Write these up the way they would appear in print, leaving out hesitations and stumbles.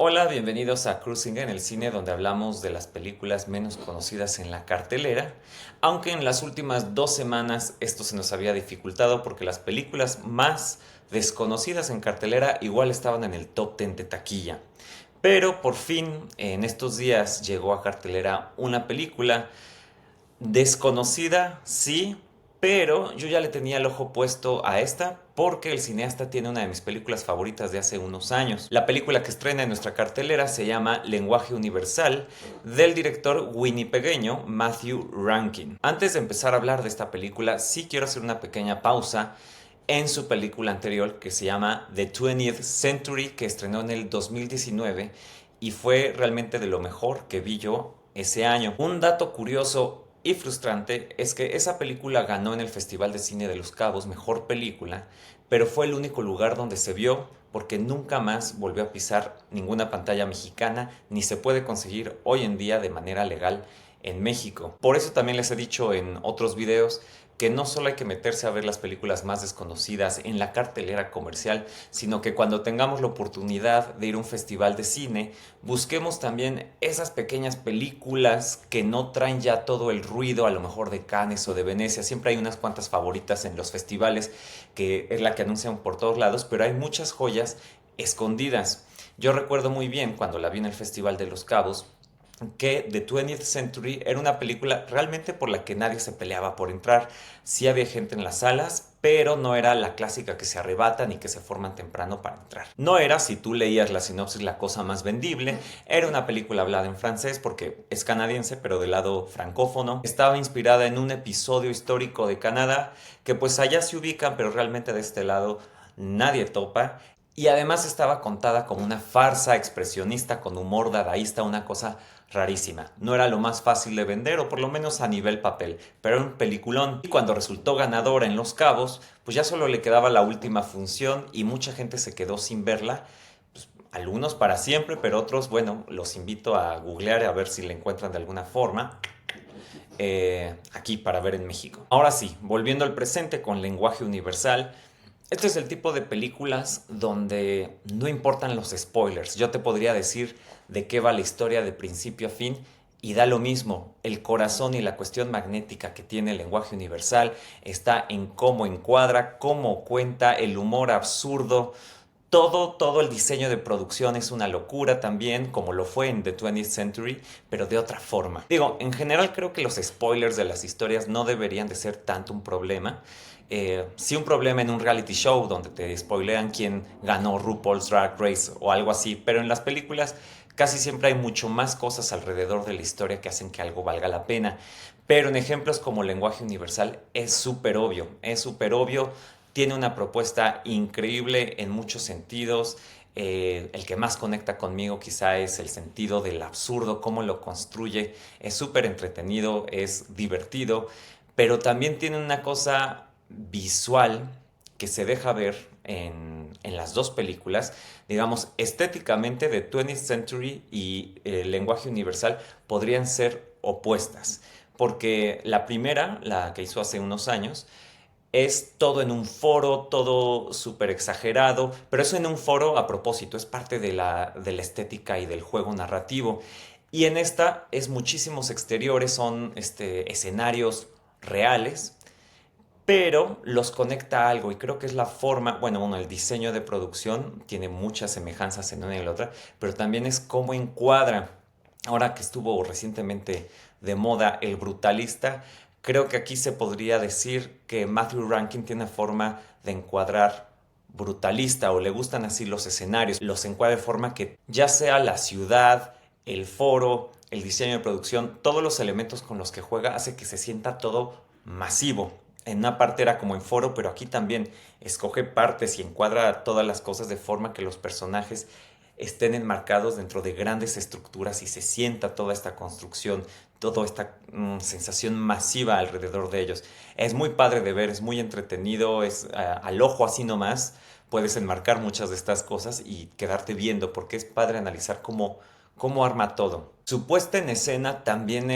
Hola, bienvenidos a Cruising en el Cine, donde hablamos de las películas menos conocidas en la cartelera, aunque en las últimas 2 semanas esto se nos había dificultado porque las películas más desconocidas en cartelera igual estaban en el top 10 de taquilla. Pero por fin, en estos días llegó a cartelera una película desconocida, sí, pero yo ya le tenía el ojo puesto a esta porque el cineasta tiene una de mis películas favoritas de hace unos años. La película que estrena en nuestra cartelera se llama Lenguaje Universal, del director winnipegueño Matthew Rankin. Antes de empezar a hablar de esta película, sí quiero hacer una pequeña pausa en su película anterior que se llama The 20th Century, que estrenó en el 2019 y fue realmente de lo mejor que vi yo ese año. Un dato curioso y frustrante es que esa película ganó en el Festival de Cine de Los Cabos mejor película, pero fue el único lugar donde se vio porque nunca más volvió a pisar ninguna pantalla mexicana ni se puede conseguir hoy en día de manera legal en México. Por eso también les he dicho en otros videos que no solo hay que meterse a ver las películas más desconocidas en la cartelera comercial, sino que cuando tengamos la oportunidad de ir a un festival de cine, busquemos también esas pequeñas películas que no traen ya todo el ruido, a lo mejor de Cannes o de Venecia. Siempre hay unas cuantas favoritas en los festivales, que es la que anuncian por todos lados, pero hay muchas joyas escondidas. Yo recuerdo muy bien cuando la vi en el Festival de Los Cabos, que The 20th Century era una película realmente por la que nadie se peleaba por entrar. Sí había gente en las salas, pero no era la clásica que se arrebatan y que se forman temprano para entrar. No era, si tú leías la sinopsis, la cosa más vendible. Era una película hablada en francés porque es canadiense, pero del lado francófono. Estaba inspirada en un episodio histórico de Canadá que pues allá se ubican, pero realmente de este lado nadie topa. Y además estaba contada como una farsa expresionista con humor dadaísta, una cosa rarísima. No era lo más fácil de vender, o por lo menos a nivel papel, pero era un peliculón. Y cuando resultó ganadora en Los Cabos, pues ya solo le quedaba la última función y mucha gente se quedó sin verla. Pues, algunos para siempre, pero otros, bueno, los invito a googlear a ver si la encuentran de alguna forma. Aquí para ver en México. Ahora sí, volviendo al presente con Lenguaje Universal, este es el tipo de películas donde no importan los spoilers. Yo te podría decir de qué va la historia de principio a fin y da lo mismo. El corazón y la cuestión magnética que tiene el Lenguaje Universal está en cómo encuadra, cómo cuenta, el humor absurdo. Todo el diseño de producción es una locura también, como lo fue en The 20th Century, pero de otra forma. Digo, en general creo que los spoilers de las historias no deberían de ser tanto un problema. Sí un problema en un reality show donde te spoilean quién ganó RuPaul's Drag Race o algo así, pero en las películas casi siempre hay mucho más cosas alrededor de la historia que hacen que algo valga la pena. Pero en ejemplos como Lenguaje Universal es súper obvio, tiene una propuesta increíble en muchos sentidos. El que más conecta conmigo quizá es el sentido del absurdo, cómo lo construye. Es súper entretenido, es divertido, pero también tiene una cosa visual que se deja ver en las dos películas. Digamos, estéticamente The 20th Century y el Lenguaje Universal podrían ser opuestas, porque la primera, la que hizo hace unos años, es todo en un foro, todo súper exagerado, pero eso en un foro a propósito, es parte de la estética y del juego narrativo. Y en esta es muchísimos exteriores, son escenarios reales, pero los conecta a algo y creo que es la forma, bueno, el diseño de producción tiene muchas semejanzas en una y la otra, pero también es cómo encuadra. Ahora que estuvo recientemente de moda el brutalista, creo que aquí se podría decir que Matthew Rankin tiene una forma de encuadrar brutalista o le gustan así los escenarios, los encuadra de forma que ya sea la ciudad, el foro, el diseño de producción, todos los elementos con los que juega hace que se sienta todo masivo. En una parte era como en foro, pero aquí también escoge partes y encuadra todas las cosas de forma que los personajes estén enmarcados dentro de grandes estructuras y se sienta toda esta construcción, toda esta sensación masiva alrededor de ellos. Es muy padre de ver, es muy entretenido, es al ojo así nomás, puedes enmarcar muchas de estas cosas y quedarte viendo, porque es padre analizar cómo arma todo. Su puesta en escena también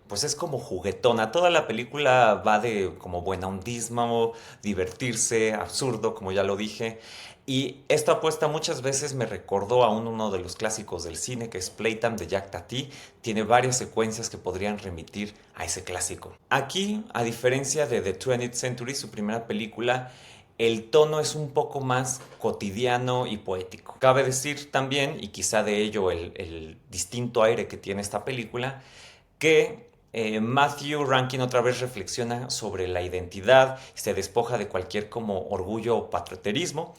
pues es como juguetona. Toda la película va de como buena ondismo, divertirse, absurdo, como ya lo dije. Y esta apuesta muchas veces me recordó a uno de los clásicos del cine, que es Playtime de Jacques Tati. Tiene varias secuencias que podrían remitir a ese clásico. Aquí, a diferencia de The 20th Century, su primera película, el tono es un poco más cotidiano y poético. Cabe decir también, y quizá de ello el distinto aire que tiene esta película, que Matthew Rankin otra vez reflexiona sobre la identidad, se despoja de cualquier como orgullo o patrioterismo.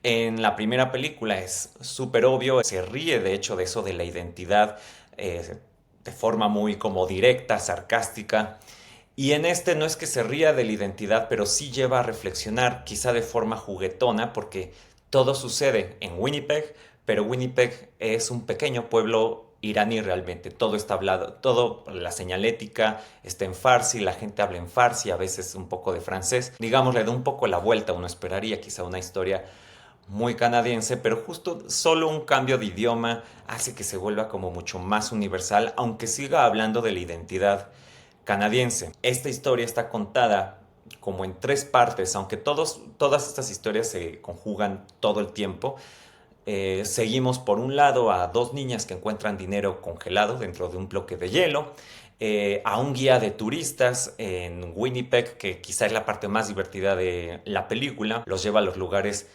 En la primera película es súper obvio, se ríe de hecho de eso de la identidad de forma muy como directa, sarcástica. Y en este no es que se ría de la identidad, pero sí lleva a reflexionar, quizá de forma juguetona, porque todo sucede en Winnipeg, pero Winnipeg es un pequeño pueblo iraní realmente. Todo está hablado, todo la señalética está en farsi, la gente habla en farsi, a veces un poco de francés. Digamos, le da un poco la vuelta, uno esperaría quizá una historia muy canadiense, pero justo solo un cambio de idioma hace que se vuelva como mucho más universal, aunque siga hablando de la identidad canadiense. Esta historia está contada como en tres partes, aunque todas estas historias se conjugan todo el tiempo. Seguimos por un lado a dos niñas que encuentran dinero congelado dentro de un bloque de hielo, a un guía de turistas en Winnipeg, que quizá es la parte más divertida de la película, los lleva a los lugares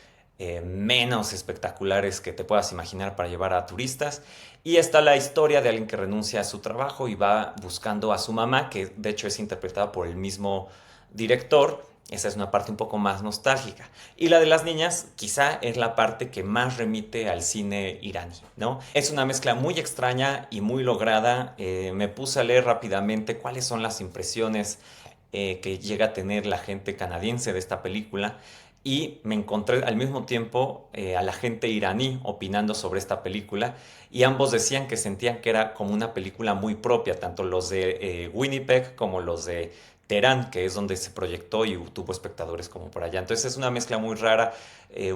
menos espectaculares que te puedas imaginar para llevar a turistas. Y está la historia de alguien que renuncia a su trabajo y va buscando a su mamá, que de hecho es interpretada por el mismo director. Esa es una parte un poco más nostálgica. Y la de las niñas quizá es la parte que más remite al cine iraní, ¿no? Es una mezcla muy extraña y muy lograda. Me puse a leer rápidamente cuáles son las impresiones que llega a tener la gente canadiense de esta película y me encontré al mismo tiempo a la gente iraní opinando sobre esta película y ambos decían que sentían que era como una película muy propia, tanto los de Winnipeg como los de Teherán, que es donde se proyectó y tuvo espectadores como por allá. Entonces es una mezcla muy rara,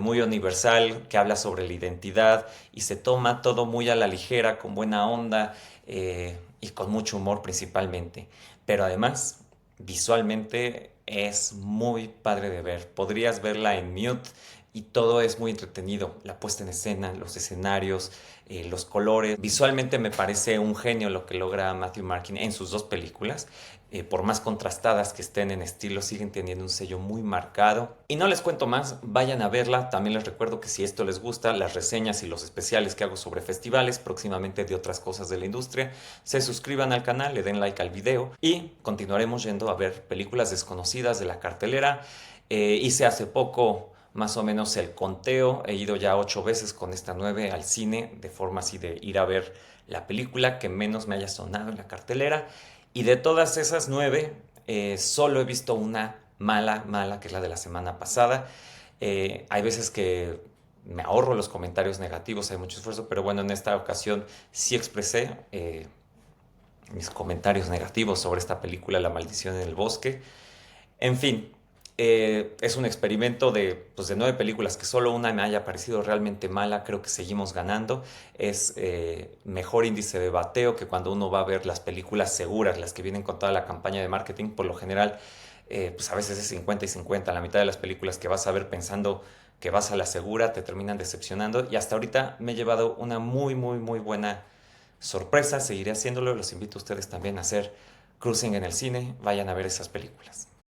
muy universal, que habla sobre la identidad y se toma todo muy a la ligera, con buena onda y con mucho humor principalmente. Pero además visualmente es muy padre de ver. Podrías verla en mute y todo es muy entretenido. La puesta en escena, los escenarios, los colores. Visualmente me parece un genio lo que logra Matthew Markin en sus dos películas. Por más contrastadas que estén en estilo, siguen teniendo un sello muy marcado. Y no les cuento más, vayan a verla. También les recuerdo que si esto les gusta, las reseñas y los especiales que hago sobre festivales, próximamente de otras cosas de la industria, se suscriban al canal, le den like al video y continuaremos yendo a ver películas desconocidas de la cartelera. Hice hace poco más o menos el conteo, he ido ya 8 veces con esta 9 al cine, de forma así de ir a ver la película que menos me haya sonado en la cartelera. Y de todas esas 9, solo he visto una mala, que es la de la semana pasada. Hay veces que me ahorro los comentarios negativos, hay mucho esfuerzo, pero bueno, en esta ocasión sí expresé mis comentarios negativos sobre esta película, La maldición en el bosque. En fin, es un experimento pues, de 9 películas, que solo una me haya parecido realmente mala, creo que seguimos ganando. Es mejor índice de bateo que cuando uno va a ver las películas seguras, las que vienen con toda la campaña de marketing. Por lo general, pues a veces es 50 y 50. La mitad de las películas que vas a ver pensando que vas a la segura te terminan decepcionando. Y hasta ahorita me he llevado una muy buena sorpresa. Seguiré haciéndolo. Los invito a ustedes también a hacer cruising en el cine. Vayan a ver esas películas.